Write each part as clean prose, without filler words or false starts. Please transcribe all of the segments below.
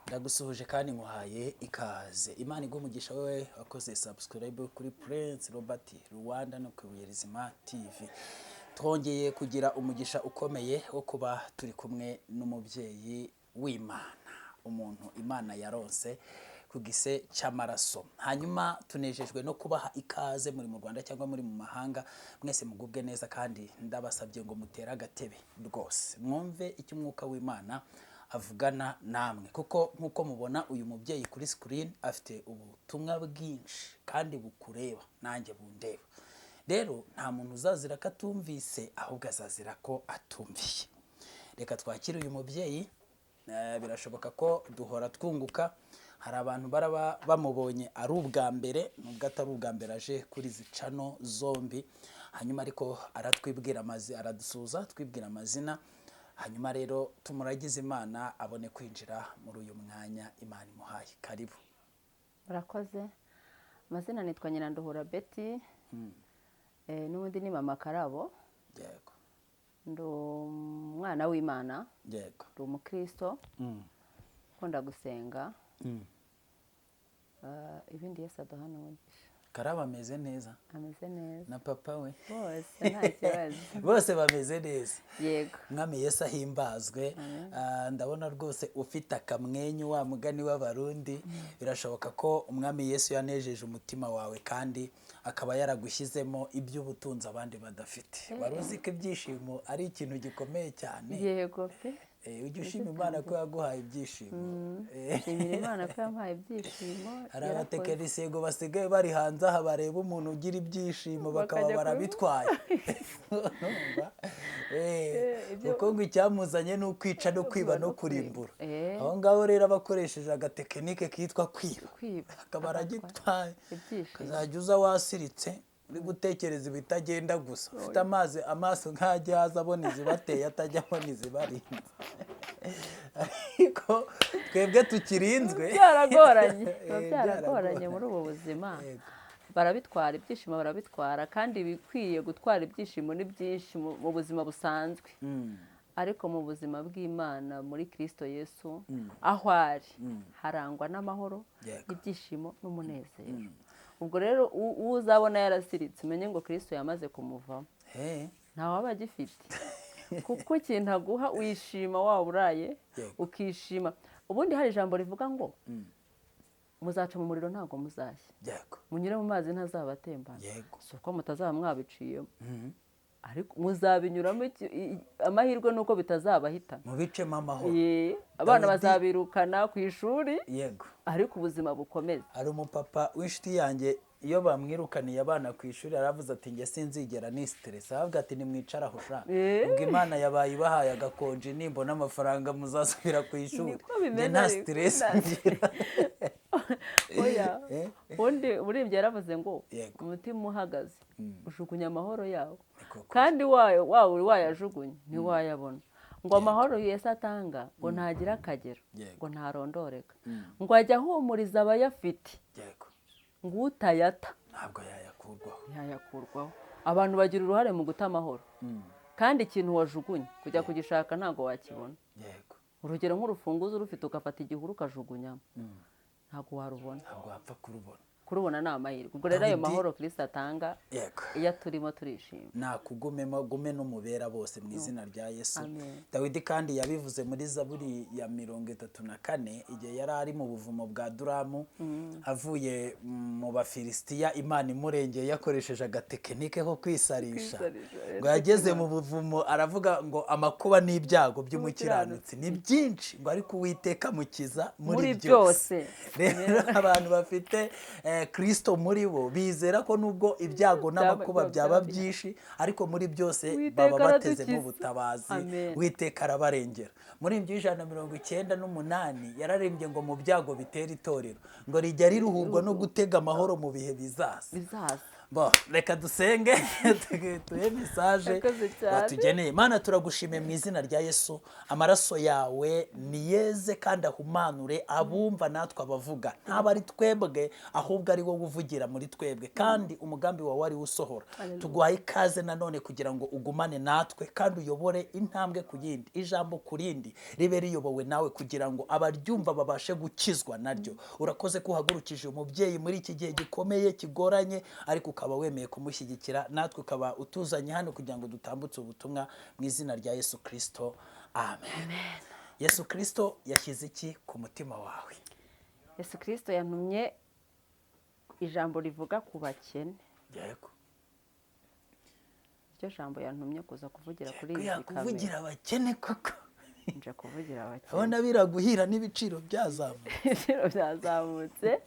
Ndagusuhuje kandi nkuhaye ikaze. Imana igumugisha wewe wakoze subscribe kuri Prince Robert Rwanda no ku Rizima TV. Twongeye kugira umugisha ukomeye wo kuba turi kumwe n'umubyeyi w'Imana, umuntu Imana yaronse ku gise cy'amaraso. Hanyuma tunejejwe no kubaha ikaze muri mu Rwanda cyangwa muri mu mahanga, mwese mugubwe neza kandi ndabasabye ngo mutere agatebe rwose mwumve icyo umwuka w'Imana avugana namwe, kuko nkuko mubona uyu mubyeyi kuri screen afite ubutumwa bwinshi kandi bukureba nanjye bundeba. Rero nta muntu uzazira ko atumvise, ahubwo azazira ko atumviye. Reka twakire uyu mubyeyi. Birashoboka ko duhora twunguka. Hari abantu baraba bamubonye ari ubwa mbere, nubwo atari ubwa mbere aje kuri izi channel zombi. Hanyuma ariko aratwibwira aradusuza twibwira amazina. Hanyuma rero tumuragize Imana abone kwinjira muri uyu mwanya Imana imuhaye. Karibu. Murakoze. Amazina nitwa Nyiranduhura Betty. N'ubundi ni mama Karabo. Yego. Ndo umwana w'Imana. Yego. Ndi umukristo. Ukunda gusenga. Ibindi Yesu aduhana umugisha. Karabo ameze neza. Ameze neza. Na papa we. Bose nta kibazo. Bose bameze neza. Yego. Mwami Yesu ahimbazwe. Ndabona rwose ufite akamwenyu wa mugani w'abarundi. Birashoboka ko umwami Yesu yanejeje umutima wawe kandi akaba yaragushyizemo iby'ubutunzi abandi badafite. Waruzi ko ibyishimo ari ikintu gikomeye cyane. Yego pe. Ujye ushima Imana ko yaguhaye ibyishimo. Shimira Imana ko yampaye ibyishimo. Hari abatekinisiye ngo basigaye bari hanze aha bareba umuntu ugira ibyishimo bakaba barabitwaye. Kuko ngo icyamuzanye ni ukwica no kwiba no kurimbura. Aho ngaho rero abakoresheje agatekinike kitwa kwiba. Akaba aragitwaye. Kazajya uza wasiritse uri gutekereza ibitagenda gusa. Ufite amaso nk'ajya haza abona izibateye atajya abona izibarinze. Ariko twebwe tukirinzwe. Byaragoranye muri ubu buzima. Barabitwara ibyishimo barabitwara, kandi bikwiye gutwara ibyishimo ni byinshi mu buzima busanzwe. Ariko mu buzima bw'Imana muri Kristo Yesu aho ari harangwa n'amahoro, ibyishimo n'umunezero. Ubwo rero uzabona yarasiritse umenye ngo Kristo yamaze kumuvamo. Nta waba agifite. Kuko ikintu aguha wishima waba uraye ukishima. Ubundi hari ijambo rivuga ngo muzaca mu muriro ntabwo muzashya, munyure mu mazi ntazabatembana. Si uko mutazaba mwabiciyemo, ariko muzabinyuramo. Amahirwe nuko bitazabahitana. Mu bicemo amahoro. Abana bazabirukana ku ishuri, yego, ariko ubuzima bukomeza. Hari umupapa w'inshuti yanjye iyo bamwirukaniye abana ku ishuri aravuze ati njye sinzigera ni stress. Avuga ati nimwicara aho sha. Ubwo Imana yabaye ibahaye agakonje nimbona amafaranga muzasubira ku ishuri. Njye nta stress ngira. Oya. Undi uribye yaravuze ngo umutima uhagaze ujugunya amahoro yawo. Kandi wayajugunye ntiwayabona. Ngo amahoro Yesu atanga ngo ntagira akagero, ngo ntarondoreka. Ngo ajya ahumuriza abayafite. Ngo utayata ntabwo yayakurwaho. Abantu bagira uruhare mu guta amahoro. Kandi ikintu wajugunye kujya kugishaka ntabwo wakibona. Urugero nk'urufunguzo rufite ugafata igihuru ukajugunyamo, ntabwo warubona, ntabwo wapfa kurubona ni amahirwe. Ubwo rero ayo mahoro Kristo atanga iyo turimo turishima. Nakugumemo gume n'umubera bose mu izina rya Yesu. Dawidi kandi yabivuze muri Zaburi ya 34 igihe yari ari mu buvumo bwa Duramu avuye mu Bafilisitiya, Imana imurengeye yakoresheje agatekinike ko kwisarisha. Ngo yageze mu buvumo aravuga ngo amakuba n'ibyago by'umukiranutsi ni byinshi, ngo ariko Uwiteka mukiza muri byose. Rero abantu bafite Kristo muri bo bizera ko nubwo ibyago n'amakuba byaba byinshi, ariko muri byose baba batezemo ubutabazi. Uwiteka arabarengera. Muri 198 yararembye ngo mu byago bitera itorero ngo rijya riruhurwa no gutega amahoro mu bihe bizaza. Bo, reka dusenge tuhe mesaje Murakoze cyane. watugeneye. Mana turagushimiye mu izina rya Yesu, amaraso yawe niyeze kandi ahumanure abumva natwe abavuga, ntaba ari twebwe ahubwo ari wowe uvugira muri twebwe, kandi umugambi wawe ari usohora. Tuguhaye ikaze nanone kugira ngo ugumane natwe kandi uyobore intambwe ku yindi, ijambo ku rindi ribe riyobowe nawe, kugira ngo abaryumva babashe gukizwa naryo. Urakoze ko uhagurukije umubyeyi muri iki gihe gikomeye kigoranye, ariko ukaba wemeye kumushyigikira, natwe ukaba utuzanye hano kugira ngo dutambutse ubutumwa mu izina rya Yesu Kristo, amen. Yesu Kristo yashyize iki ku mutima wawe? Yesu Kristo yantumye ijambo rivuga ku bakene. Yego. Iryo jambo yantumye kuza kuvugira kuri iyi kamera. Kuvugira abakene koko. Nje kuvugira abakene. Abona biraguhira n'ibiciro byazamutse. Ibiciro byazamutse.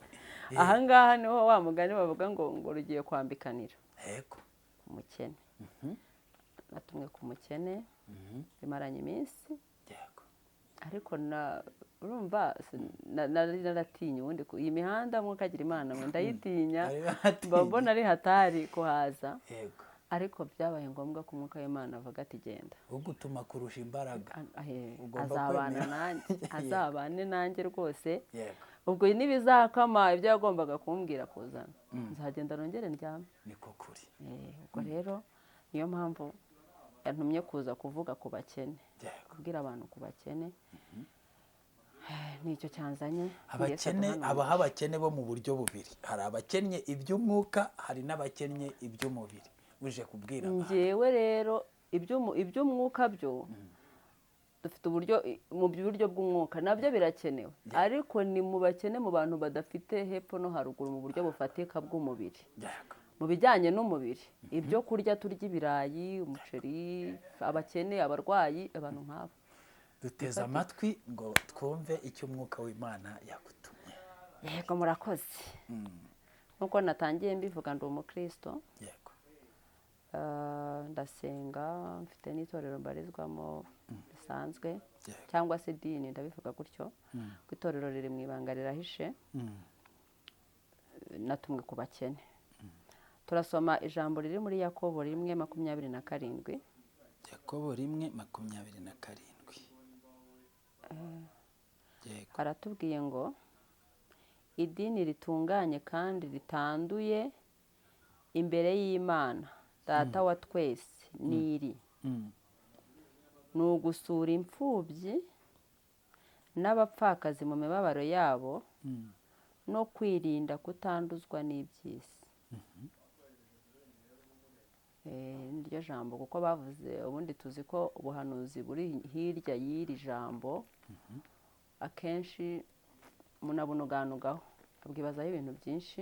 Ahangaha niho wa mugani bavuga ngo rugiye kwambikanira. Yego. Umukene. Natumwe ku mukene. Bimaranye iminsi. Yego. Ariko urumva naratinye ubundi iyi mihanda mukagira Imana mwe ndayitinya. Mbona ari hatari kuhaza. Yego. Ariko byabaye ngombwa ko umwuka w'Imana avuga ati genda. Ugutuma kurusha imbaraga. Azabana nanjye. Azabane nanjye rwose. Yego. Ubwo n'ibizakama ibyo yagombaga kumbwira kuzana. Nzagenda nongere ndyame. Niko kuri. Ubwo rero niyo mpamvu yantumye kuza kuvuga ku bakene. Kubwira abantu ku bakene. Nicyo cyanzanye. Abakene, abaho abakene bo mu buryo bubiri. Hari abakennye iby'umwuka, hari n'abakennye iby'umubiri. Uje kubwira abantu. Njyewe rero iby'umwuka byo dufite uburyo mu buryo bw'umwuka nabyo birakenewe, ariko ni mu bakene mu bantu badafite hepfo no haruguru mu buryo bufatika bw'umubiri. Mu bijyanye n'umubiri, ibyo kurya turya ibirayi, umuceri, abakene, abarwayi, abantu nk'abo. Duteze amatwi ngo twumve icyo umwuka w'Imana yagutumye. Yego, murakoze. Nkuko natangiye mbivuga ndi umukristo. Yego. Ndasenga, mfite n'itorero mbarizwamo bisanzwe, cyangwa se dini ndabivuga gutyo. Ku itorero riri mu ibanga rirahishe. Natumwe ku bakene. Turasoma ijambo riri muri Yakobo 1:27. Yakobo 1:27. Yego. Haratubwiye ngo idini ritunganye kandi ritanduye imbere y'Imana Data wa twese niri. Ni ugusura imfubyi n'abapfakazi mu mibabaro yabo no kwirinda kutanduzwa n'iby'isi. Niryo jambo kuko bavuze ubundi tuzi ko ubuhanuzi buri hirya y'iri jambo akenshi munabunuganugaho abwibazaho ibintu byinshi.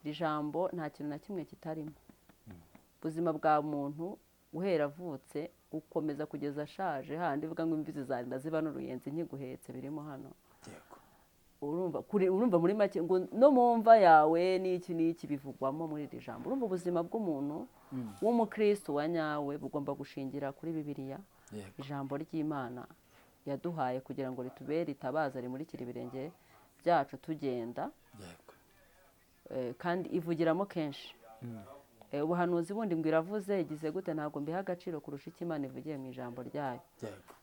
Iri jambo nta kintu na kimwe kitarimo. Ubuzima bwa muntu guhera avutse ukomeza kugeza ashaje, handi ivuga ngo imvi zizarinda ziba n'uruyenzi nkiguhetse birimo hano. Urumva muri make ngo no mu mva yawe n'iki bivugwamo muri iri jambo. Urumva ubuzima bw'umuntu w'umukristo wa nyawe bugomba gushingira kuri Bibiliya, ijambo ry'Imana yaduhaye kugira ngo ritubere itabaza rimurikira ibirenge byacu tugenda. Kandi ivugiramo kenshi. Ubuhanuzi bundi ngo iravuze igize gute ntabwo mbiha agaciro kurusha icyo Imana ivugiye mu ijambo ryayo.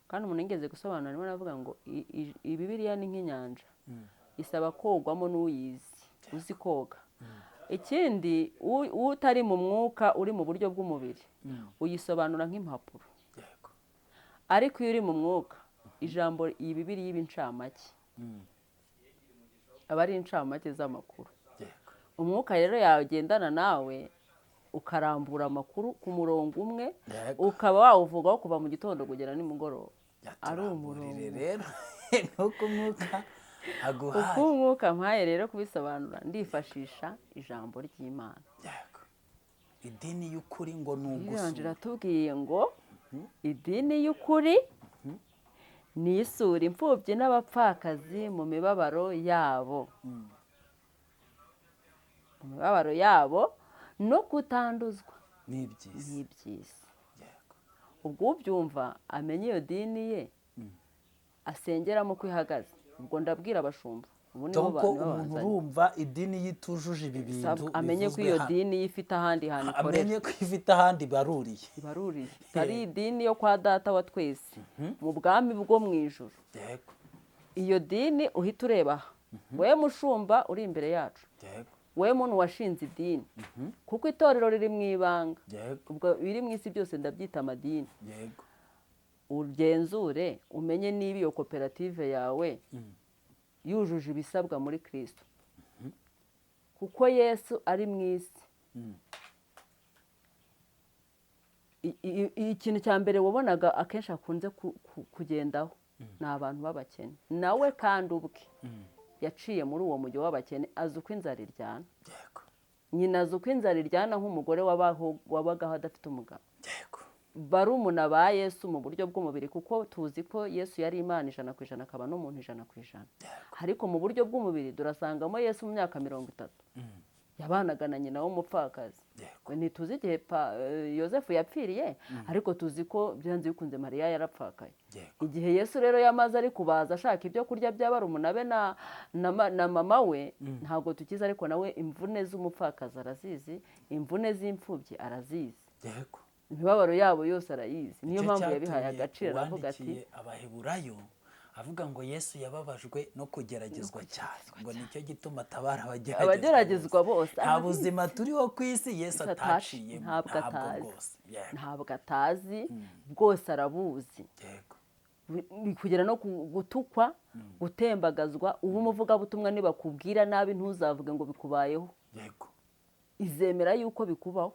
Kandi umuntu yigeze gusobanura arimo aravuga ngo iyi Bibiliya ni nk'inyanja, isaba kogwamo n'uyizi uzi koga. Ikindi utari mu mwuka uri mu buryo bw'umubiri uyisobanura nk'impapuro, ariko iyo uri mu mwuka ijambo iyi Bibiliya iba incamake, aba ari incamake z'amakuru. Umwuka rero yagendana nawe ukarambura amakuru ku murongo umwe, ukaba wawuvugaho kuva mu gitondo kugera nimugoroba. Ari umurongo rero nuko umwuka aguhaye. Uko umwuka mpaye rero kubisobanura ndifashisha ijambo ry'Imana. Idini y'ukuri ngo ni ugusura. Iratubwiye ngo idini y'ukuri ni isura imfubyi n'abapfakazi mu mibabaro yabo. Mu mibabaro yabo no kutanduzwa n'iby'isi. Ubwo ubyumva amenye iyo dini ye asengeramo ko ihagaze. Ubwo ndabwira abashumba ubu nibo donc bantu umuntu babazanye. urumva idini yitujuje ibi bintu amenye ko bivuzwe iyo hano, dini ye ifite ahandi hantu ikorera amenye ko ifite ahandi baruriye. ibaruriye ari idini yo kwa data wa twese mu bwami bwo mu ijuru. Yego. iyo dini uhita ureba aha, wowe mushumba uri imbere yacu, Yego. wowe muntu washinze idini, kuko itorero riri mu ibanga, Yego. ubwo biri mu isi byose ndabyita amadini. Yego. ugenzure umenye niba iyo koperative yawe yujuje ibisabwa muri Kristo, kuko Yesu ari mu isi. Ikintu cya mbere wabonaga akenshi akunze kugendaho ni abantu b'abakene, nawe kandi ubwe yaciye muri uwo mujyi w'abakene, azi uko inzara iryana. Yego. nyina azi uko inzara iryana nk'umugore wabagaho adafite umugabo. Yego. barumuna ba Yesu mu buryo bw'umubiri, kuko tuzi ko Yesu yari Imana 100% akaba n'umuntu 100%, ariko mu buryo bw'umubiri durasangamo Yesu mu myaka 30 yabanaga na nyina w'umupfakazi. Ntituzi igihe Yosefu yapfiriye, ariko tuzi ko byanze bikunze Mariya yarapfakaye. Igihe Yesu rero yamaze ari kubaza ashaka ibyo kurya by'abarumuna be na mama we, ntabwo tukiza, ariko nawe imvune z'umupfakazi arazizi, imvune z'imfubyi arazizi, imibabaro yabo yose arayizi. Niyo mpamvu yabihaye agaciro, aravuga ati Abaheburayo avuga ngo Yesu yababajwe no kugeragezwa cyane, ngo nicyo gituma atabara abageragezwa bose. Nta buzima turiho ku isi Yesu ataciye, ntabwo atazi, bwose arabuzi. Kugera no gutukwa, gutembagazwa. ubu umuvugabutumwa nibakubwira nabi ntuzavuge ngo bikubayeho, izemera yuko bikubaho,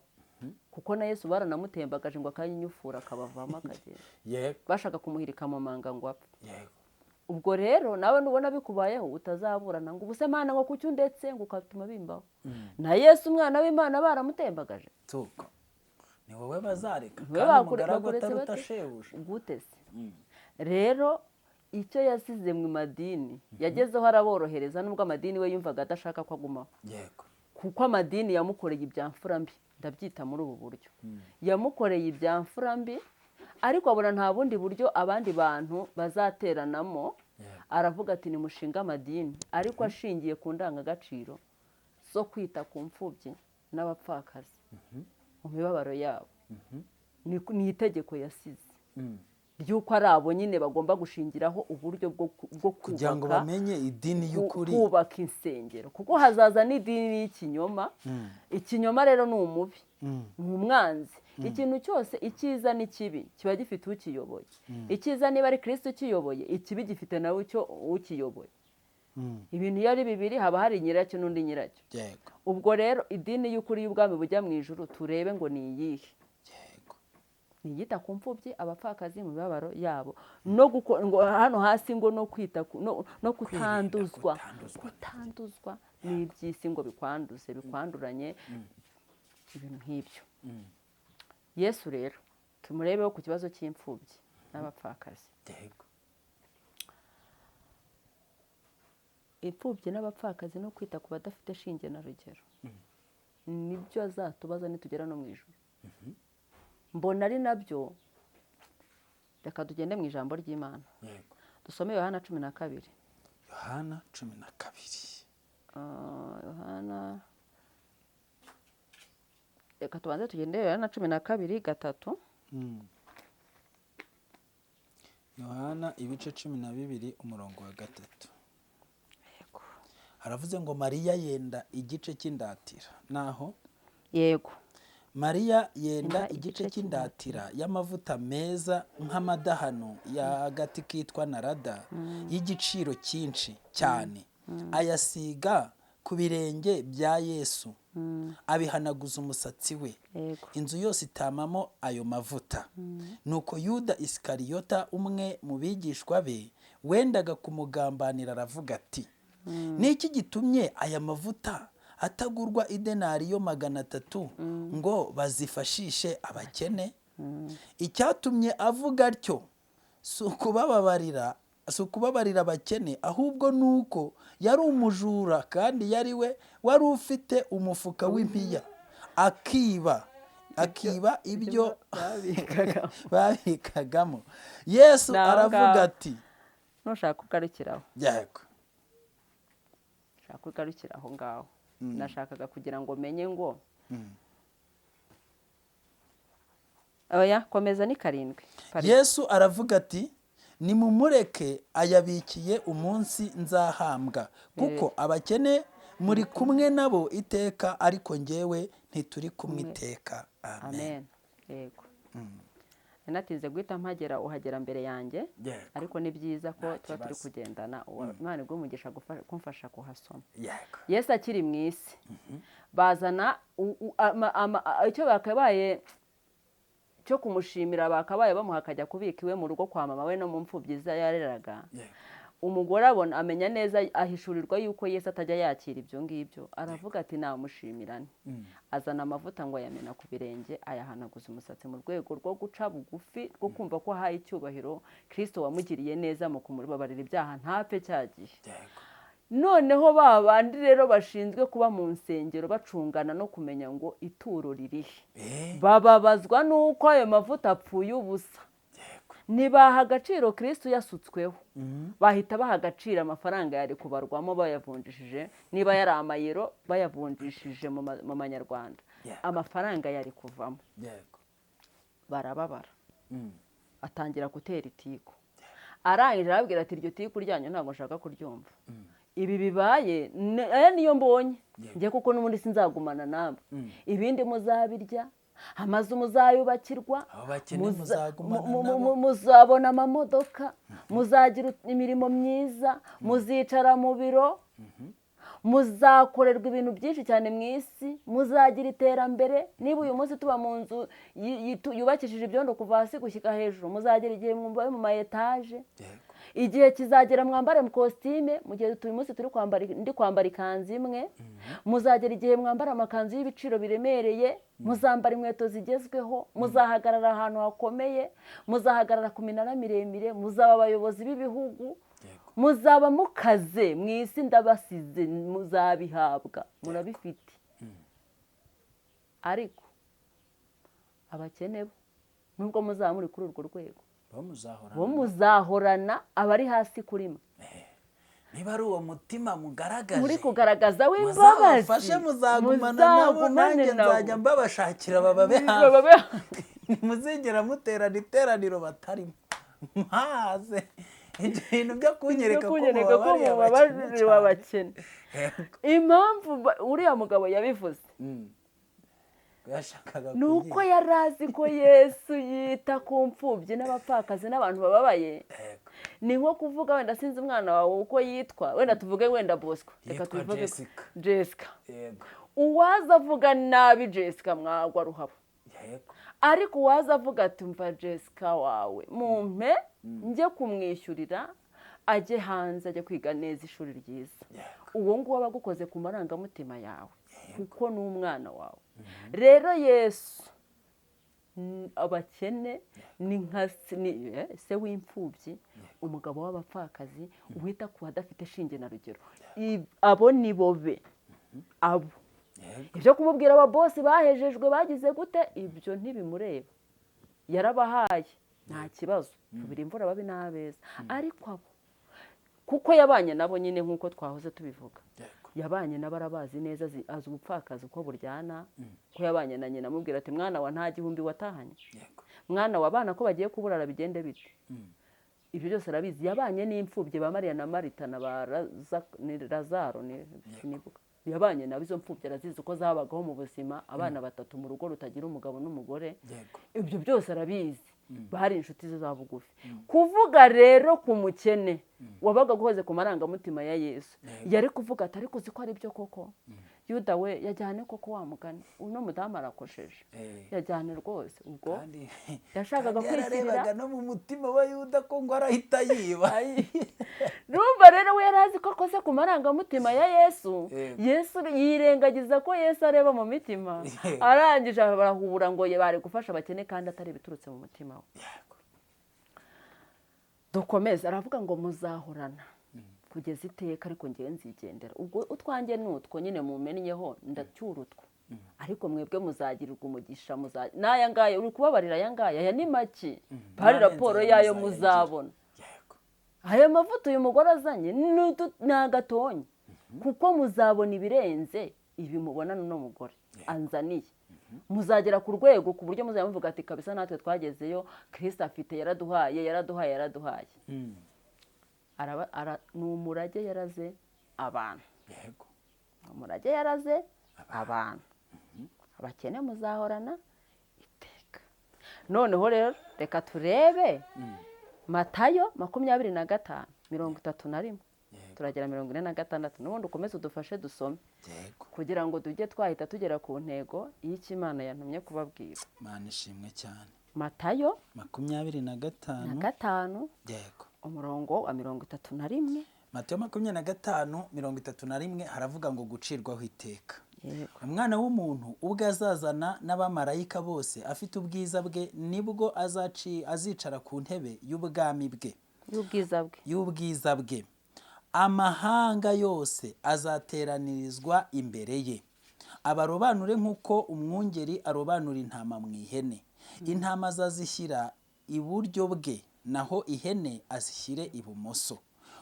kuko na Yesu baranamutembagaje ngo akanyinyufura akabavamo akagenda, bashaka kumuhirika mu manga ngo apfe. Ubwo rero nawe nubona bikubayeho utazaburana ngo ubuse Mana ngo kucyo ndetse ngo ukatuma bimbaho. Na Yesu umwana w'Imana baramutembagaje, tuko ni wowe bazareka kandi umugaragu ataruta shebuja gute se? Rero icyo yasize mu madini yagezeho araborohereza, nubwo amadini we yumvaga adashaka ko agumaho. Kuko amadini yamukoreye ibyamfura mbi, ndabyita muri ubu buryo. Yamukoreye ibyamfura mbi, ariko abona nta bundi buryo abandi bantu bazateranamo. Aravuga ati ni mushinga amadini, ariko ashingiye ku ndangagaciro zo kwita ku mfubyi n'abapfakazi mu mibabaro yabo. Ni itegeko yasize ry'uko ari abo nyine bagomba gushingiraho uburyo bwo kugira ngo bamenye idini y'ukuri, kubaka insengero, kuko hazaza n'idini y'ikinyoma. Ikinyoma rero ni umubi, ni umwanzi. Ikintu cyose icyiza n'ikibi kiba gifite ukiyoboye. Icyiza niba ari Kristo ukiyoboye, ikibi gifite nawe icyo ukiyoboye. Ibintu iyo ari bibiri haba hari nyiracyo n'undi nyiracyo. Ubwo rero idini y'ukuri y'ubwami bujya mu ijuru turebe ngo ni iyihe. Niyita ku mfubyi, abapfakazi mu mibabaro yabo, no ngo hano hasi ngo no kwita no kutanduzwa n'iby'isi ngo bikwanduranye ibintu nk'ibyo. Yesu rero tumurebeho ku kibazo cy'imfubyi n'abapfakazi. Imfubyi n'abapfakazi no kwita ku badafite shinge na rugero, nibyo azatubaza nitugera no mu ijuru. Mbona ari nabyo. Reka tugende mu ijambo ry'Imana, dusome Yohana 12. Yohana 12. Reka tubanze tugende Yohana 12:3. Yohana ibice 12 umurongo wa 3. Haravuze ngo Mariya yenda igice cy'indatira. Naho yego, Mariya yenda igice cy'indatira y'amavuta meza nk'amadahano y'agati kitwa narada y'igiciro cyinshi cyane, ayasiga ku birenge bya Yesu, abihanaguza umusatsi we. Inzu yose itamamo ayo mavuta. Nuko Yuda Isikariyota, umwe mu bigishwa be, wendaga kumugambanira, aravuga ati, niki gitumye aya mavuta atagurwa idenariyo 300 ngo bazifashishe abakene? Icyatumye avuga atyo si ukubabarira abakene, ahubwo nuko yari umujura, kandi yari we wari ufite umufuka w'impiya, akiba ibyo babikagamo. Yesu aravuga ati, nushaka kugarukiraho, nshaka kugarukira aho ngaho. Nashakaga kugira ngo menye ngo oya komeza ni 7. Yesu aravuga ati nimumureke ayabikiye umunsi nzahambwa kuko abakene muri kumwe nabo iteka ariko njyewe ntituri kumwe iteka. Amen. Yego. Natinze guhita mpagera uhagera mbere yanjye, ariko ni byiza ko tuba turi kugendana. Imana igumugisha kumfasha kuhasoma. Yesu akiri mu isi bazana icyo bakabaye cyo kumushimira, bakabaye bamuha akajya kubika iwe mu rugo kwa mama we no mu mfubyi yareraga. Umugore abona amenya neza, ahishurirwa yuko Yesu atajya yakira ibyo ngibyo. Aravuga ati namushimirane. Azana amavuta ngo ayamena ku birenge, ayahanaguza umusatsi mu rwego rwo guca bugufi, rwo kumva ko ahaye icyubahiro Kristo wamugiriye neza mu kumubabarira ibyaha ntapfe cyagiye. Noneho babandi rero bashinzwe kuba mu nsengero bacungana no kumenya ngo ituro ririhe, bababazwa nuko ayo mavuta apfuye ubusa. Nibaha agaciro Kristo yasutsweho, bahita baha agaciro amafaranga yari kubarwamo bayavunjishije. Niba yari amayero bayavunjishije mu manyarwanda, amafaranga yari kuvamo. Barababara. Atangira gutera itiku. Arangije arabwira ati iryo tiku ryanyu ntabwo nshaka kuryumva. Ibi bibaye aya niyo mbonye njye kuko n'ubundi sinzagumana namwe. Ibindi muzabirya, amazu muzayubakirwa, muzabona amamodoka, muzagira imirimo myiza, muzicara mu biro, muzakorerwa ibintu byinshi cyane mu isi, muzagira iterambere. Niba uyu munsi tuba mu nzu yubakishije ibyondo kuva hasi gushyika hejuru, muzagira igihe mwumva mu ma etaje. Igihe kizagera mwambare mu kositime, mu gihe uyu munsi turi kwambara ikanzu imwe, muzagera igihe mwambara amakanzu y'ibiciro biremereye, muzambara inkweto zigezweho, muzahagarara ahantu hakomeye, muzahagarara ku minara miremire, muzaba abayobozi b'ibihugu, muzaba mukaze mu isi, ndabasize muzabihabwa, murabifite. Ariko abakene bo nubwo muzaba muri kuri urwo rwego, bo muzahorana abari hasi kuri mwe. Niba ari uwo mutima mugaragaje, muri kugaragaza w'imbabazi, muzabafashe muzagumana nabo, nanjye nzajya mbabashakira bababe hafi. Muzigera muterana iteraniro batarimo, maze ibintu byo kunyereka ko mubabariye abakene. Impamvu uriya mugabo yabivuze nuko yari azi ko Yesu yita ku mfubyi n'abapfakazi n'abantu bababaye. Ni nko kuvuga wenda sinzi umwana wawe uko yitwa, wenda tuvuge wenda Bosco, reka tuvuge Jessica. Uwaza avuga nabi Jessica mwagwa ruhabo. Ariko uwaza avuga ati mva Jessica wawe mumpe njye kumwishyurira ajye hanze ajye kwiga neza ishuri ryiza, uwo nguwo abagukoze ku marangamutima yawe kuko ni umwana wawe. Rero Yesu abakene ni nka se w'imfubyi, umugabo w'abapfakazi, wita ku badafite shinge na rugero. Abo ni bobe abo. Ibyo kumubwira ababosi bahejejwe bagize gute, ibyo ntibimureba. Yarabahaye nta kibazo, tubira imvura babi n'abeza. Ariko abo kuko yabanye nabo nyine nk'uko twahoze tubivuga, yabanye n'abarabazi neza, azi ubupfakazi uko buryana. Ko yabanye na nyina amubwira ati mwana wa nta gihumbi watahanye, mwana wa bana ko bagiye kuburara bigende bite. Ibyo byose arabizi. Yabanye n'imfubyi ba Mariya na Marita na ba Lazaro, nibuka yabanye nabo. Izo mfubyi arazizi uko zabagaho mu buzima, abana 3 mu rugo rutagira umugabo n'umugore. Ibyo byose arabizi, bari inshuti ze za bugufi. Kuvuga rero ku mukene wabaga guhoze ku marangamutima ya Yesu, yari kuvuga ati ariko uzi ko ari byo koko Yuda we yajyane koko wa mugani uno mudamu arakosheje, yajyane rwose. Ubwo yashakaga kwishyirira no mu mutima wa Yuda ko ngo arahita yiba. Numva rero we yarazi ko akoze ku marangamutima ya Yesu. Yesu yirengagiza ko Yesu areba mu mitima. Arangije barahubura ngo bari gufasha abakene kandi atari biturutse mu mutima we. Dukomeza aravuga ngo muzahorana kugeza iteka ariko ngewe nzigendera. Ubwo utwanjye nutwo nyine mumennyeho ndacyurutwa, ariko mwebwe muzagirirwa umugisha. N'aya ngaya uri kubabarira, aya ngaya ya ni make, bari raporo yayo muzabona. Ayo mavuta uyu mugore azanye ni agatonya, kuko muzabona ibirenze ibi mubona n'uno mugore anzaniye. Muzagera ku rwego ku buryo muzajya muvuga ati kabisa natwe twagezeyo, Kristo afite, yaraduhaye. Ni umurage yaraze abantu. Umurage yaraze abantu. Abakene muzahorana iteka. Noneho rero reka turebe Matayo 25:31 turagera 46. N'ubundi ukomeze udufashe dusome kugira ngo tujye twahita tugera ku ntego y'icyo Imana yantumye kubabwira. Imana ishimwe cyane. Matayo 25 umurongo wa 31. Matayo 25:31 haravuga ngo gucirwaho iteka. Umwana w'umuntu ubwo azazana n'abamarayika bose afite ubwiza bwe, nibwo azicara ku ntebe y'ubwami bwe y'ubwiza bwe. Amahanga yose azateranirizwa imbere ye, abarobanure nk'uko umwungeri arobanura intama mu ihene. Intama azazishyira iburyo bwe, naho ihene azishyire ibumoso.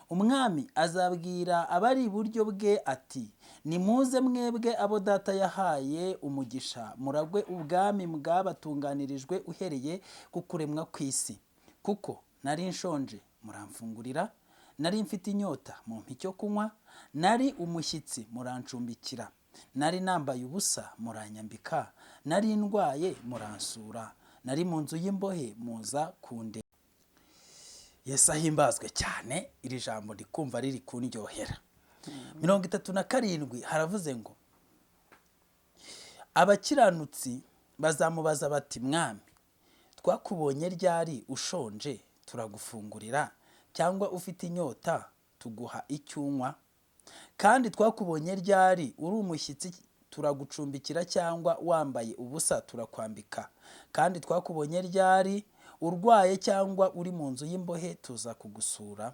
Umwami azabwira abari iburyo bwe ati, nimuze mwebwe abo data yahaye umugisha, muragwe ubwami bwabatunganirijwe uhereye ku kuremwa kw'isi. Kuko nari nshonje muramfungurira, nari mfite inyota mumpa icyo kunywa, nari umushyitsi murancumbikira, nari nambaye ubusa muranyambika, nari ndwaye muransura, nari mu nzu y'imbohe muza kundeba. Yesu ahimbazwe cyane. Iri jambo ndikumva riri kundyohera. 37 haravuze ngo abakiranutsi bazamubaza bati, mwami, twakubonye ryari ushonje turagufungurira, cyangwa ufite inyota tuguha icyo unywa? Kandi twakubonye ryari uri umushyitsi turagucumbikira, cyangwa wambaye ubusa turakwambika? Kandi twakubonye ryari urwaye cyangwa uri mu nzu y'imbohe tuza kugusura?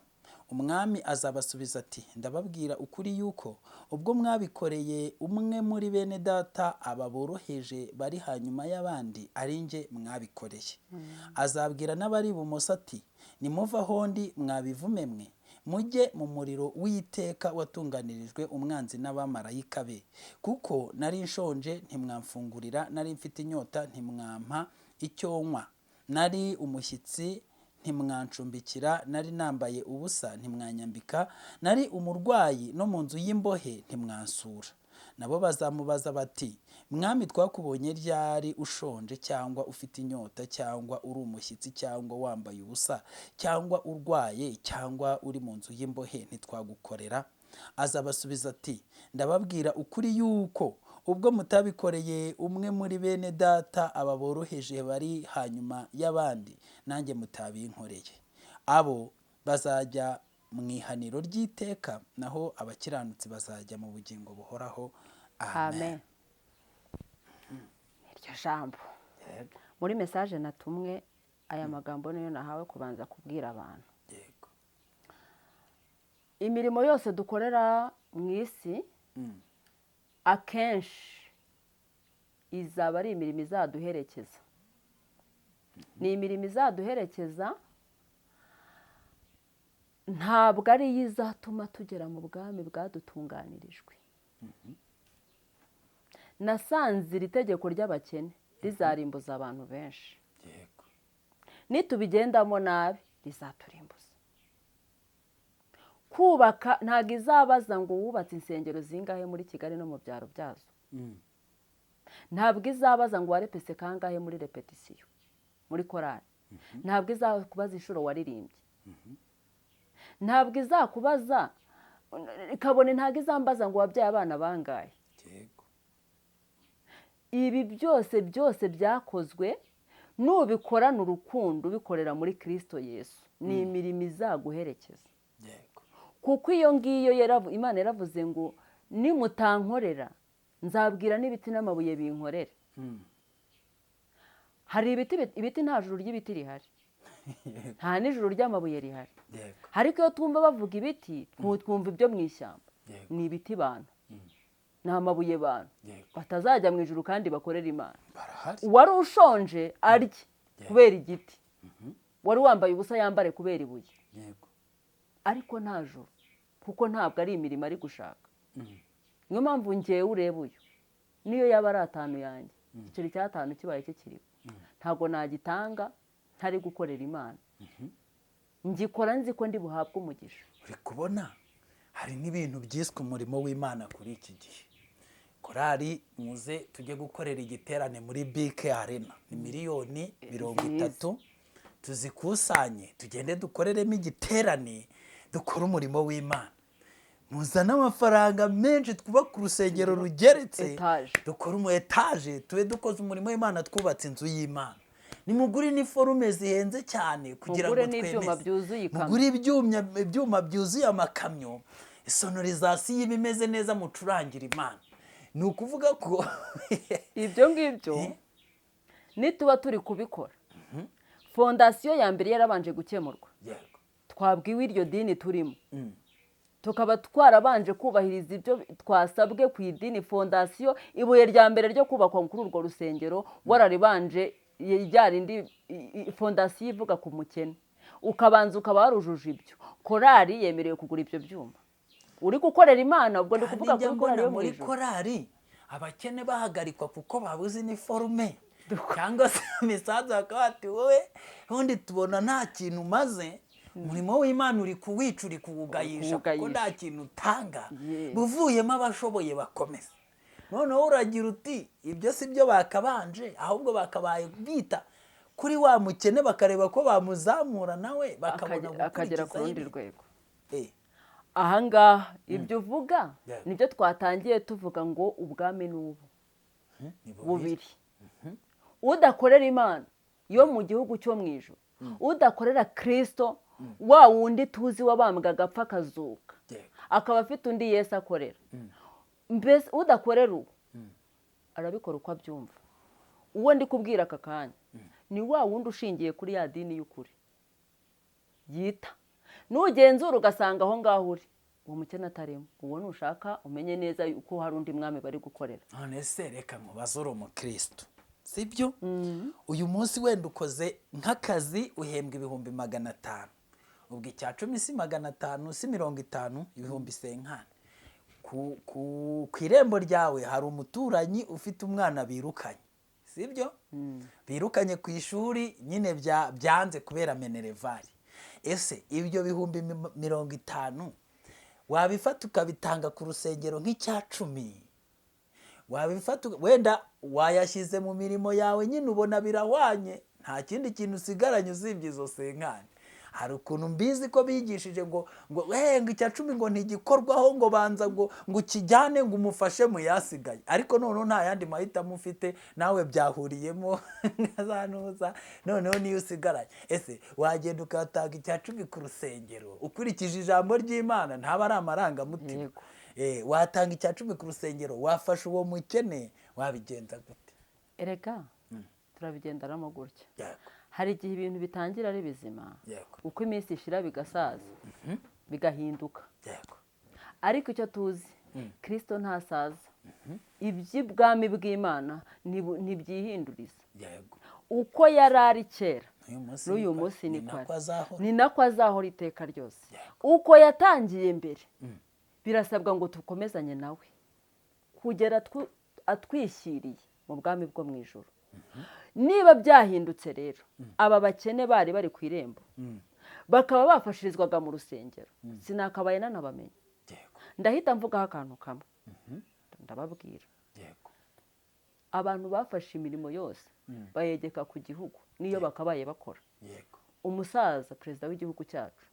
Umwami azabasubiza ati, ndababwira ukuri yuko ubwo mwabikoreye umwe muri bene data aba boroheje bari hanyuma y'abandi, ari nge mwabikoreye. Azabwira n'abari ibumoso ati, nimuva aho ndi mwabivume mwe, mujye mu muriro w'iteka watunganirijwe umwanzi n'abamarayika be. Kuko nari nshonje ntimwamfungurira, nari mfite inyota ntimwampa icyo nywa, nari umushyitsi ntimwancumbikira, nari nambaye ubusa ntimwanyambika, nari umurwayi no mu nzu y'imbohe ntimwansura. Nabo bazamubaza bati, mwami, twakubonye ryari ushonje cyangwa ufite inyota, cyangwa uri umushyitsi, cyangwa wambaye ubusa, cyangwa urwaye, cyangwa uri mu nzu y'imbohe ntitwagukorera? Azabasubiza ati, ndababwira ukuri yuko ubwo mutabikoreye umwe muri bene data aba boroheje bari hanyuma y'abandi, nanjye mutabinkoreye. Abo bazajya mu ihaniro ry'iteka, naho abakiranutsi bazajya mu bugingo buhoraho. Amen. Iryo jambo muri message natumwe, aya magambo niyo nahawe kubanza kubwira abantu. Imirimo yose dukorera mu isi akenshi izaba ari imirimo izaduherekeza. Ni imirimo izaduherekeza, ntabwo ari yo izatuma tugera mu bwami bwadutunganirijwe. Nasanze iri tegeko ry'abakene rizarimbuza abantu benshi. Nitubigendamo nabi rizaturimbuza. Kubaka ntabwo izabaza ngo wubatse insengero zingahe muri Kigali no mu byaro byazo. Ntabwo izabaza ngo warepese kangahe muri repetisiyo muri korali. Ntabwo izakubaza inshuro waririmbye. Ntabwo izakubaza ikabone, ntabwo izambaza ngo wabyaye abana bangahe. Ibi byose byakozwe nubikorana urukundo, ubikorera muri Kristo Yesu, ni imirimo izaguherekeza. Kuko iyo ngiyo Imana yaravuze ngo nimutankorera nzabwira n'ibiti n'amabuye binkorere. Hari ibiti nta juru ry'ibiti rihari, nta n'ijuru ry'amabuye rihari. Ariko iyo twumva bavuga ibiti twumva ibyo mu ishyamba. Ni ibiti bantu, ni amabuye bantu batazajya mu ijuru kandi bakorera Imana. Wari ushonje arye kubera igiti, wari wambaye ubusa yambare kubera ibuye. Ariko nta juru, kuko ntabwo ari imirimo ari gushaka. niyo mpamvu ngewe ureba uyu niyo yaba ari 5 yanjye igiceri cya 5 kibaye kikiriho ntabwo nagitanga ntari gukorera Imana ngikora nzi ko ndi buhabwe umugisha. uri kubona hari n'ibintu byiswe umurimo w'Imana kuri iki gihe. Korali muze tujye gukorera igiterane muri BK Arena ni miliyoni 30 tuzikusanye tugende dukoreremo igiterane dukora umurimo w'Imana. Muzana amafaranga menshi twubaka urusengero rugeretse dukora umu etage tube dukoze umurimo w'Imana twubatse inzu y'Imana. Nimugure ni forume zihenze cyane kugira ngo twemeze. Mugure ibyuma byuzuye amakamyo sonorizasiyo ibimeze neza mucurangira Imana. Ni ukuvuga ko ibyo ngibyo nituba turi kubikora fondasiyo ya mbere yarabanje gukemurwa twabwiwe iryo dini turimo tukaba twarabanje kubahiriza ibyo twasabwe ku idini fondasiyo ibuye rya mbere ryo kubakwa kuri urwo rusengero wararibanje ryarindi fondasiyo ivuga ku mukene ukabanza ukaba warujuje ibyo korali yemerewe kugura ibyo byuma uri gukorera Imana ubwo ndi kuvuga ko korali yo muri korali abakene bahagarikwa kuko babuze iniforume cyangwa se misaza akati wowe undi tubona nta kintu maze umurimo w'Imana uri kuwica uri kuwugayisha kuko nta kintu utanga buvuyemo abashoboye bakomeza. Noneho uragira uti ibyo si byo bakabanje ahubwo bakabaye bita kuri wa mukene bakareba ko bamuzamura nawe bakabona akagera ku rundi rwego. Ahangaha ibyo uvuga nibyo twatangiye tuvuga ngo ubwami n'ubu bubiri udakorera Imana yo mu gihugu cyo mu ijuru udakorera Kristo wa wundi tuzi wabambwaga agapfa akazuka akaba afite undi Yesu akorera mbese udakorera ubu arabikora uko abyumva. Uwo ndi kubwira aka kanya ni wa wundi ushingiye kuri ya dini y'ukuri yita nugenzura ugasanga aho ngaho uri uwo mukene atarimo uwo nushaka umenye neza uko hari undi mwami bari gukorera. None se reka mubazure umukristo sibyo uyu munsi wenda ukoze nk'akazi uhembwa 500 ubwo icya 10 si 500 si 50 ibihumbi senkana ku irembo ryawe hari umuturanyi ufite umwana birukanye sibyo birukanye ku ishuri nyine byanze kubera menerevari. Ese ibyo 50 wabifata ukabitanga ku rusengero nk'icya 10 wabifata wenda wayashyize mu mirimo yawe nyine ubona birahwanye nta kindi kintu usigaranye usibye izo senkani. Hari ukuntu mbizi ko bigishije ngo icya 10 ngo ntigikorwaho ngo banza ngo ukijyane ngo umufashe mu yasigaye ariko noneho nta yandi mahitamo ufite nawe byahuriyemo nkazanuza noneho niyo usigaranye. Ese wagenda ukatanga icya 10 ku rusengero ukurikije ijambo ry'Imana ntaba ari amarangamutima watanga icya 10 ku rusengero wafasha uwo mukene wabigenza gute? Erega turabigendaramo gutya hari igihe ibintu bitangira ari bizima uko iminsi ishira bigasaza bigahinduka ariko icyo tuzi Kristo ntasaza iby'ibwami bw'Imana ntibyihinduriza uko yarari kera n'uyu munsi ni nako azahora iteka ryose. Uko yatangiye mbere birasabwa ngo tukomezanye nawe kugera atwishyiriye mu bwami bwo mu ijuru. Niba byahindutse rero aba bakene bari bari ku irembo bakaba bafashirizwaga mu rusengero sinakabaye nanabamenye ndahita mvugaho akantu kamwe ndababwira abantu bafashe imirimo yose bayegeka ku gihugu niyo bakabaye bakora. Umusaza perezida w'igihugu cyacu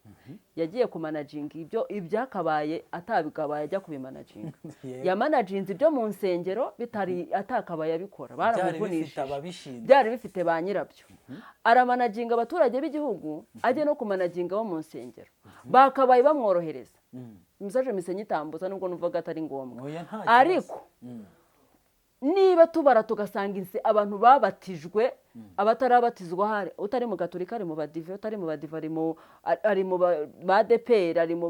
yagiye kumanajinga ibyakabaye atabigabaye ajya kubimanaginga yamanaginze ibyo mu nsengero bitari atakabaye abikora baramuvunishije byari bifite ba nyirabyo aramanaginga abaturage b'igihugu ajye no kumanaginga bo mu nsengero bakabaye bamworohereza. Umusaje misenyi tambuza nubwo numvaga atari ngombwa ariko niba tubara tugasanga abantu babatijwe abatarabatizwa hari utari mu Gatolika ari mu badive utari mu badive ari mu badeperi ari mu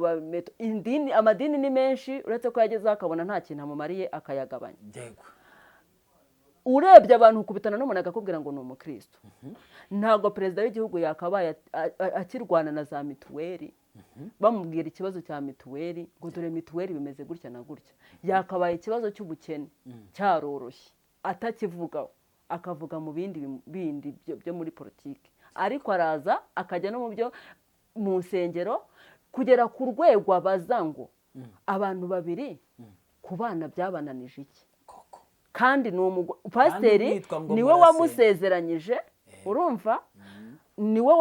indini amadini ni menshi uretse ko yageze akabona nta kintu amumariye akayagabanya. Urebye abantu kubitana n'umuntu akakubwira ngo ni umukristo ntago perezida w'igihugu yakabaye akirwana na za mituweli bamubwira ikibazo cya mituweli ngo dore mituweli bimeze gutya na gutya, yakabaye ikibazo cy'ubukene cyaroroshye atakivugaho, akavuga mu bindi byo muri politiki, ariko araza akajya no mu nsengero kugera ku rwego abaza ngo abantu babiri ku bana byabananije iki, kandi ni pasiteri niwe wamusezeranyije, urumva, niwe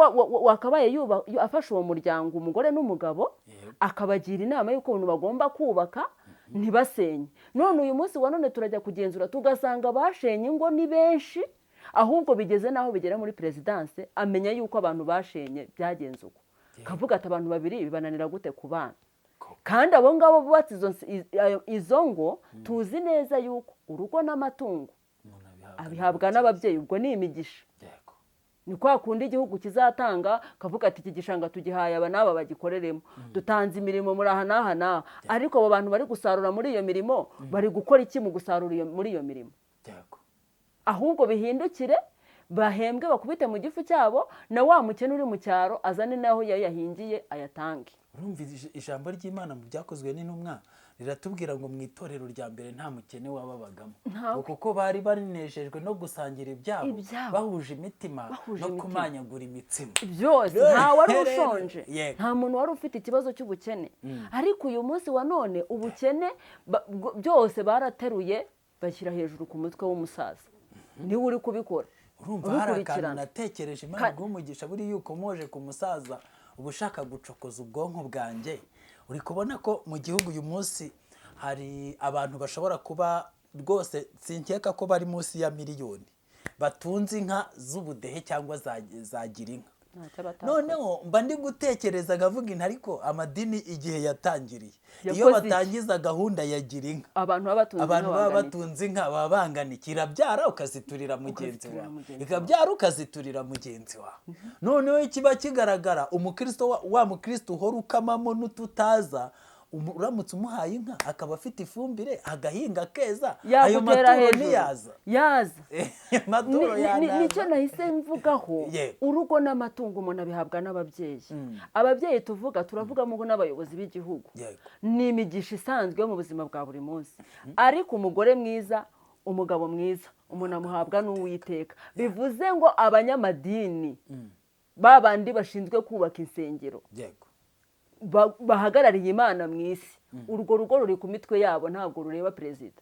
wakabaye afasha uwo muryango umugore n'umugabo, akabagira inama y'ukuntu bagomba kubaka ntibasenye. None uyu munsi wa none turajya kugenzura tugasanga bashenye ingo ni benshi, ahubwo bigeze n'aho bigera muri perezidanse amenya yuko abantu bashenye byagenze uko, kavuga ati abantu babiri bibananira gute ku bana, kandi abo ngabo bubatse izo ngo tuzi neza yuko urugo n'amatungo abihabwa n'ababyeyi, ubwo ni imigisha. Ni kwa kundi igihugu kizatanga kavuga ati iki gishanga tugihaye aba n'aba bagikoreremo, dutanze imirimo muri aha n'aha n'aha, ariko abo bantu bari gusarura muri iyo mirimo bari gukora iki mu gusarura muri iyo mirimo? Ahubwo bihindukire bahembwe bakubite mu gifu cyabo, na wa mukene uri mu cyaro azane naho yahingiye ayatange. Urumva ijambo ry'Imana mu byakozwe n'intumwa riratubwira ngo mu itorero rya mbere nta mukene wababagamo, kuko bari banejejwe no gusangira ibyabo bahuje imitima no kumanyagura imitsima byose, nta wari ushonje, nta muntu wari ufite ikibazo cy'ubukene. Ariko uyu munsi wa none ubukene byose barateruye bashyira hejuru ku mutwe w'umusaza, niwe uri kubikora. Urumva hari akantu natekereje, Imana iguhe buri yuko moje ku musaza uba ushaka gucokoza ubwonko bwanjye. Uri kubona ko mu gihugu uyu munsi hari abantu bashobora kuba rwose sinkeka ko bari munsi ya miliyoni batunze inka z'ubudehe cyangwa za girinka. Noneho mba ndi gutekereza ngavuga inti ariko amadini igihe yatangiriye, iyo batangiza gahunda ya girinka, abantu baba batunze inka baba banganikira, byara ukaziturira mugenzi wawe, ikabyara ukaziturira mugenzi wawe. Noneho ikiba kigaragara umukristo wa mukristo uhora ukamamo n'ututaza, uramutse umuhaye inka akaba afite ifumbire agahinga keza, ayo maturo ntiyaza nicyo nahise mvugaho. Urugo n'amatungo umuntu abihabwa n'ababyeyi. Ababyeyi turavugamo n'abayobozi b'igihugu, ni imigisha isanzwe yo mu buzima bwa buri munsi. Ariko umugore mwiza, umugabo mwiza, umuntu amuhabwa n'Uwiteka. Bivuze ngo abanyamadini babandi bashinzwe kubaka insengero bahagarariye Imana mu isi, urwo rugo ruri ku mitwe yabo, ntabwo rureba perezida.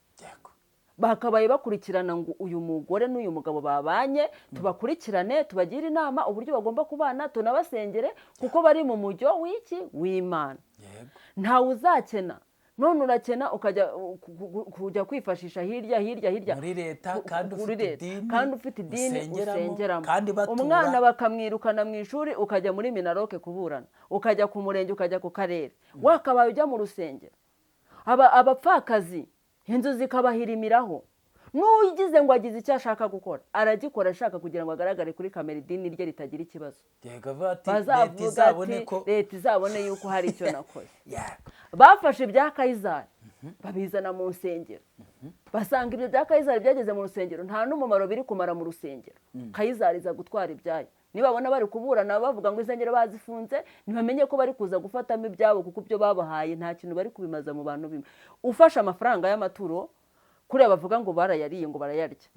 Bakabaye bakurikirana ngo uyu mugore n'uyu mugabo babanye, tubakurikirane, tubagire inama uburyo bagomba kubana, tunabasengere kuko bari mu mujyo w'Imana. Ntawe uzakena. None urakena kujya kwifashisha hirya muri leta, kandi ufite idini usengeramo. Umwana bakamwirukana mu ishuri ukajya muri minaroke kuburana, ukajya ku murenge, ukajya ku karere, wakabaye ujya mu rusengero. Abapfakazi inzu zikabahirimiraho, n'ugize ngo agize icyo ashaka gukora aragikora, ashaka kugira ngo agaragare kuri kamera idini rye ritagira ikibazo, bazavuga ati leta izabone yuko hari icyo nakoze. Bafashe ibya Kayizari babizana mu nsengero, basanga ibyo bya Kayizari byageze mu rusengero nta n'umumaro biri kumara mu rusengero. Kayizari iza gutwara ibyayo, nibabona bari kuburana bavuga ngo insengero bazifunze, ntibamenye ko bari kuza gufatamo ibyabo, kuko ibyo babahaye nta kintu bari kubimaza mu bantu bimwe. Ufashe amafaranga y'amaturo kuriya bavuga ngo barayariye ngo barayarya,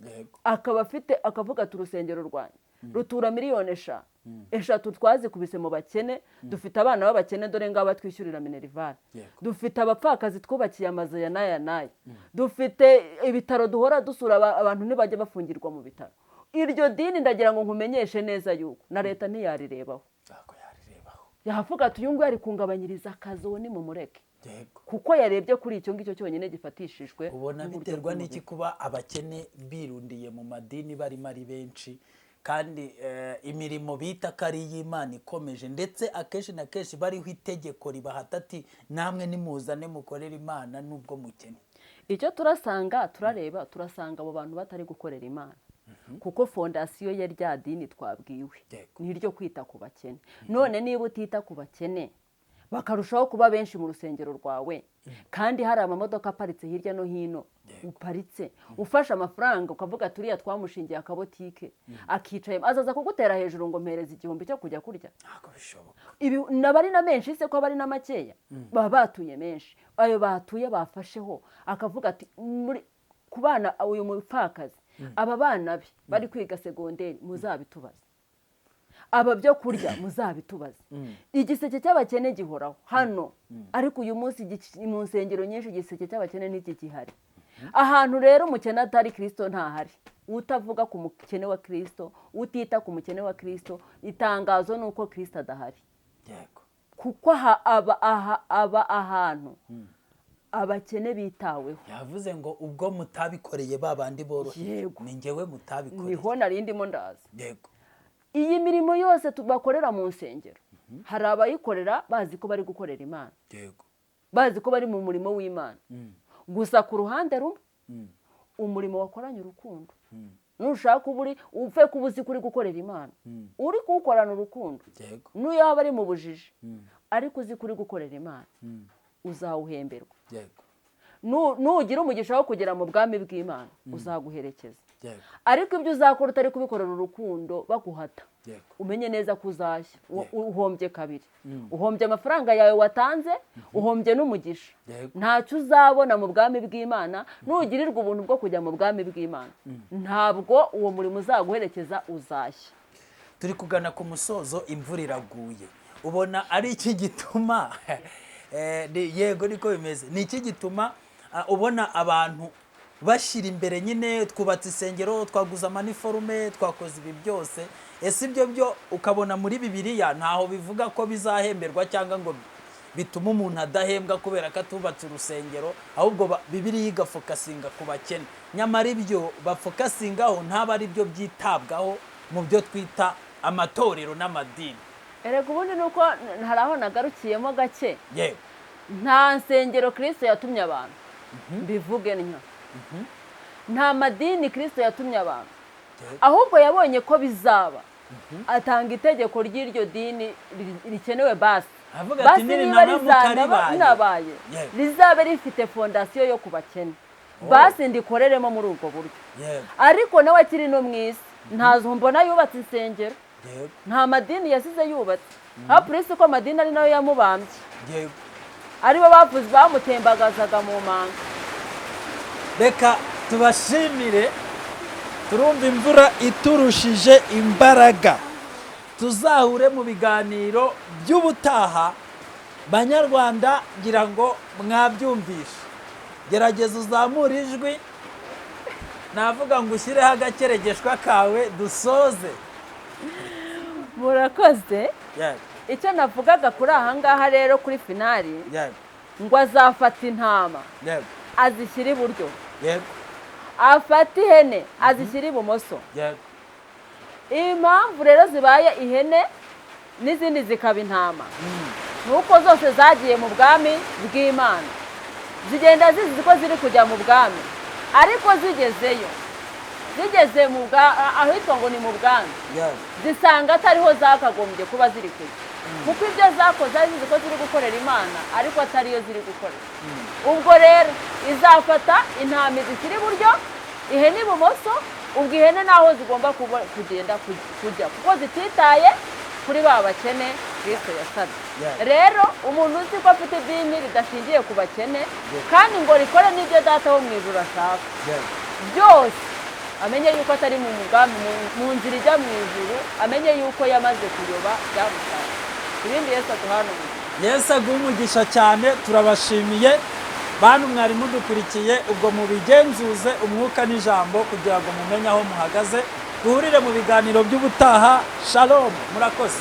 akaba afite akavuga ati urusengero rwanyu rutura miliyoni 5 twazikubise mu bakene, dufite abana b'abakene dore ngaba twishyurira minerivare, dufite abapfakazi twubakiye amazu ya naya, dufite ibitaro duhora dusura abantu ntibajya bafungirwa mu bitaro. Iryo dini ndagira ngo nkumenyeshe neza yuko na leta ntiyarirebaho, yavuga ati uyu nguyu ari kungabanyiriza akazi, uwo ni mumureke, kuko yarebye kuri icyo ngicyo cyonyine gifatishijwe. Ubona biterwa n'iki kuba abakene birundiye mu madini barimo ari benshi, kandi imirimo bita ko ari iy'Imana ikomeje, ndetse akenshi na kenshi bariho itegeko ribahata ati namwe nimuzane mukorera Imana nubwo mukene. Icyo turasanga abo bantu batari gukorera Imana, kuko fondasiyo ya rya dini twabwiwe ni iryo kwita ku bakene. None niba utita ku bakene bakarushaho kuba benshi mu rusengero rwawe, kandi hari amamodoka aparitse hirya no hino, uparitse ufashe amafaranga ukavuga turiya twamushingiye akabotike akicaye azaza kugutera hejuru ngo mpereze igihumbi cyo kujya kurya. ntabwo bishoboka. Ibi nabari na menshi se ko bari na makeya baba batuye menshi, ayo batuye bafasheho akavuga ati muri ku bana uyu mupfakazi aba bana be bari kwiga segonderi muzabitubaza, aba byo kurya muzabitubaza. Igiseke cy'abakene gihoraho hano, ariko uyu munsi mu nsengero nyinshi igiseke cy'abakene ntikigihari. Ahantu rero umukene atari Kristo ntahari. Utavuga ku mukene wa Kristo, utita ku mukene wa Kristo, itangazo nuko Kristo adahari. Yego. Kuko aba ahantu abakene bitaweho. Yavuze ngo ubwo mutabikoreye babandi borohe ni njyewe mutabikoreye. Niho narindimo ndaza. Yego. Iyi mirimo yose tubakorera mu nsengero, hari abayikorera bazi ko bari gukorera Imana. Yego. Bazi ko bari mu murimo w'Imana. Gusa ku ruhande rumwe umurimo wakoranye urukundo. Nushaka uburi upfe kubuzi kuri gukorera Imana. Uri kuwukorana urukundo. Yego. Nuyo yaba ari mu bujiji. Ariko uzi kuri gukorera Imana. Uzawuhemberwa. Yego. Nugira umugisha wo kugera mu bwami bw'Imana uzaguherekeza. Yego. Ariko ibyo uzakora utari kubikorera urukundo baguhata. Yego. Umenye neza ko uzashya uhombye kabiri. Uhombye amafaranga yawe watanze, uhombye n'umugisha. Ntacyo uzabona mu bwami bw'Imana, nugirirwa ubuntu bwo kujya mu bwami bw'Imana. Ntabwo uwo murimo uzaguherekeza, uzashya. Turi kugana ku musozo, imvura iraguye. Ubona ari iki gituma yego niko bimeze. Ni iki gituma ubona abantu bashyira imbere nyine twubatse isengero, twaguze amaniforume, twakoze ibi byose. Ese ibyo byo ukabona muri Bibiliya ntaho bivuga ko bizahemberwa cyangwa ngo bituma umuntu adahembwa kubera ko atubatse urusengero, ahubwo Bibiliya igafokasinga ku bakene. Nyamara ibyo bafokasingaho ntaba ari byo byitabwaho mu byo twita amatorero n'amadini. Erega ubundi nuko hari aho nagarukiyemo gake. Yego. Nta nsengero Kristo yatumye abantu. Mbivuge ntya. Nta madini Kristo yatumye abantu. Ahubwo yabonye ko bizaba. Atanga itegeko ry'iryo dini rikenewe basi. Basi niba rizanabaye rizabe rifite fondasiyo yo kubakene. Basi ndikoreremo muri ubwo buryo. Ariko nawe akiri no mwisi ntazo mbona yubatse insengero. Nta madini yasize yubatse. Ha Kristo ko amadini ari nayo yamubambye. Yego. Aribo bavuze bamutembagazaga mu manga. Reka tubashimire, turumva imvura iturushije imbaraga. Tuzahure mu biganiro by'ubutaha. Banyarwanda ngira ngo mwabyumvishe. Gerageza uzamura ijwi, navuga ngo ushyireho agakeregeshwa kawe dusoze. Murakoze. Icyo navugaga kuri aha ngaha rero kuri finali, ngo azafata intama azishyira iburyo, afata ihene azishyira ibumoso. Impamvu rero zibaye ihene n'izindi zikaba intama nuko zose zagiye mu bwami bw'Imana, zigenda zizi ko ziri kujya mu bwami, ariko zigezeyo, zigeze mu ahitwa ngo ni mu bwami, zisanga atariho zakagombye kuba ziri kujya, kuko ibyo zakoze ari zizi ko ziri gukorera Imana ariko atariyo ziri gukorera. Ubwo rero izafata intama zishyira iburyo, ihene ibumoso. Ubwo ihene naho zigomba kugenda kujya kuko zititaye kuri ba bakene Kristo yasabye. Rero umuntu uzi ko afite idini ridashingiye ku bakene kandi ngo rikore n'ibyo Data wo mu ijuru ashaka byose, amenye yuko atari mu mugambi mu nzira ijya mu ijuru, amenye yuko yamaze kuyoba byamushaka. Ibindi Yesu atuhana. Yesu aguha umugisha cyane. Turabashimiye bantu mwari mudukurikiye. Ubwo mubigenzuze umwuka n'ijambo kugira ngo mumenye aho muhagaze. Duhurire mu biganiro by'ubutaha. Shalom. Murakoze.